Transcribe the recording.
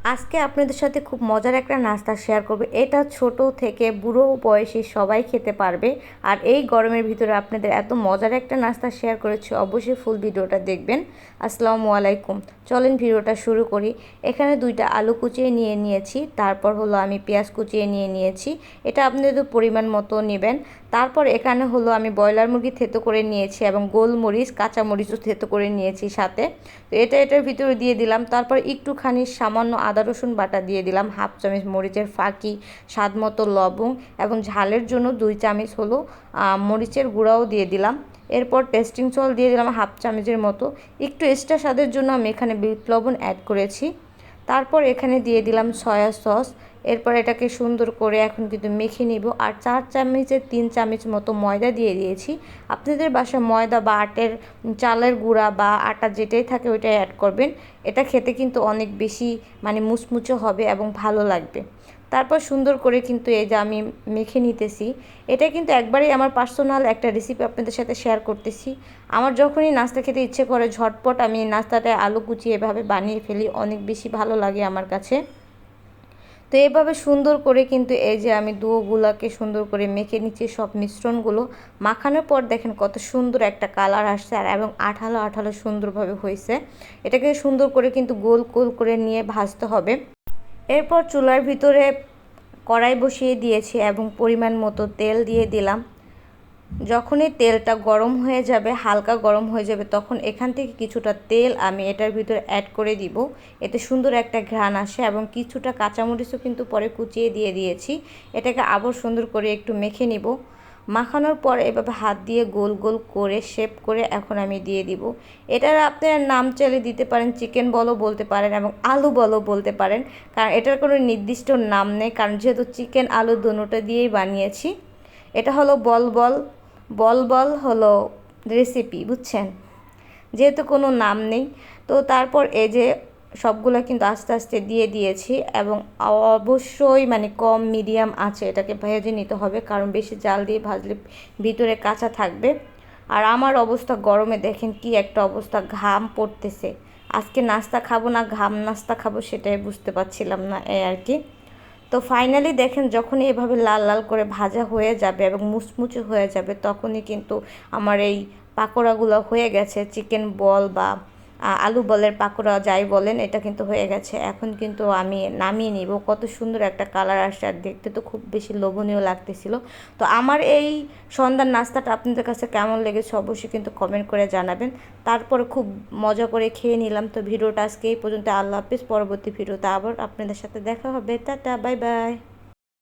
আজকে আপনাদের সাথে খুব মজার একটা নাস্তা শেয়ার করব। এটা ছোট থেকে বুড়ো বয়সী সবাই খেতে পারবে। আর এই গরমের ভিতরে আপনাদের এত মজার একটা নাস্তা শেয়ার করেছি, অবশ্যই ফুল ভিডিওটা দেখবেন। আসসালামু আলাইকুম, চলেন ভিডিওটা শুরু করি। এখানে 2টা আলু কুচিয়ে নিয়ে নিয়েছি, তারপর হলো আমি পেঁয়াজ কুচিয়ে নিয়ে নিয়েছি। এটা আপনাদের পরিমাণ মতো নেবেন। তারপর এখানে হলো আমি ব্রয়লার মুরগি থেতো করে নিয়েছি এবং গোলমরিচ কাঁচামরিচও থেতো করে নিয়েছি সাথে। তো এটার ভিতরে দিয়ে দিলাম। তারপর একটুখানি সামান্য আদা রসুন বাটা দিয়ে দিলাম, হাফ চামচ মরিচের ফাঁকি, স্বাদ মতো লবণ এবং ঝালের জন্য 2 চামচ হলো মরিচের গুঁড়াও দিয়ে দিলাম। এরপর টেস্টিং সল্ট দিয়ে দিলাম হাফ চামচের মতো। একটু এক্সট্রা স্বাদের জন্য আমি এখানে বিট লবণ অ্যাড করেছি। তারপর এখানে দিয়ে দিলাম সয়া সস। এরপর এটাকে সুন্দর করে এখন কিন্তু মেখে নিব। আর 4 চামচের 3 চামচ মতো ময়দা দিয়ে দিয়েছি। আপনাদের বাসায় ময়দা বা চালের গুঁড়া বা আটা যেটাই থাকে ওইটাই অ্যাড করবেন। এটা খেতে কিন্তু অনেক বেশি মুচমুচে হবে এবং ভালো লাগবে। তারপর সুন্দর করে কিন্তু এই যে আমি মেখে নিতেছি। এটা কিন্তু একবারেই আমার পার্সোনাল একটা রেসিপি আপনাদের সাথে শেয়ার করতেছি। আমার যখনই নাস্তা খেতে ইচ্ছে করে ঝটপট আমি নাস্তাটায় আলু কুচিয়ে এভাবে বানিয়ে ফেলি, অনেক বেশি ভালো লাগে আমার কাছে। তো এইভাবে সুন্দর করে কিন্তু এই যে আমি ডোগুলাকে সুন্দর করে মেখে নিচ্ছি, সব মিশ্রণগুলো মাখানোর পর দেখেন কত সুন্দর একটা কালার আসছে আর এবং আঠালো আঠালো সুন্দরভাবে হয়েছে। এটাকে সুন্দর করে কিন্তু গোল গোল করে নিয়ে ভাজতে হবে। এরপর চুলার ভিতরে কড়াই বসিয়ে দিয়েছি এবং পরিমাণ মতো তেল দিয়ে দিলাম। যখনই তেলটা গরম হয়ে যাবে, হালকা গরম হয়ে যাবে, তখন এখান থেকে কিছুটা তেল আমি এটার ভিতরে অ্যাড করে দিব। এতে সুন্দর একটা ঘ্রাণ আসে এবং কিছুটা কাঁচামরিচও কিন্তু পরে কুচিয়ে দিয়ে দিয়েছি। এটাকে আবার সুন্দর করে একটু মেখে নিব। মাখানোর পর এভাবে হাত দিয়ে গোল গোল করে শেপ করে এখন আমি দিয়ে দিব। এটার আপনারা নাম চাইলে দিতে পারেন, চিকেন বলও বলতে পারেন এবং আলু বলও বলতে পারেন, কারণ এটার কোনো নির্দিষ্ট নাম নেই, কারণ যেহেতু চিকেন আলু দুটোটা দিয়েই বানিয়েছি। এটা হলো বল বল, বল বল হলো রেসিপি, বুঝছেন, যেহেতু কোনো নাম নেই। তো তারপর এই যে সবগুলো কিন্তু আস্তে আস্তে দিয়ে দিয়েছি এবং অবশ্যই কম মিডিয়াম আছে এটাকে ভেজে নিতে হবে, কারণ বেশি জাল দিয়ে ভাজলে ভিতরে কাঁচা থাকবে। আর আমার অবস্থা গরমে দেখেন কি একটা অবস্থা, ঘাম পড়তেছে। আজকে নাস্তা খাবো না ঘাম নাস্তা খাবো সেটাই বুঝতে পারছিলাম না, এই আর কি। তো ফাইনালি দেখেন যখনই এভাবে লাল লাল করে ভাজা হয়ে যাবে এবং মুচমুচে হয়ে যাবে, তখনই কিন্তু আমার এই পাকোড়াগুলো হয়ে গেছে। চিকেন বল বা আলু বলের পাকোড়া যাই বলেন, এটা কিন্তু হয়ে গেছে। এখন কিন্তু আমি নামিয়ে নিব। কত সুন্দর একটা কালার আসছে আর দেখতে তো খুব বেশি লোভনীয় লাগতেছিল। তো আমার এই সন্ধ্যার নাস্তাটা আপনাদের কাছে কেমন লেগেছে অবশ্যই কিন্তু কমেন্ট করে জানাবেন। তারপরে খুব মজা করে খেয়ে নিলাম। তো ভিডিওটা আজকে এই পর্যন্ত। আল্লাহ হাফিজ। পরবর্তী ভিডিওতে আবার আপনাদের সাথে দেখা হবে। Tata, bye bye.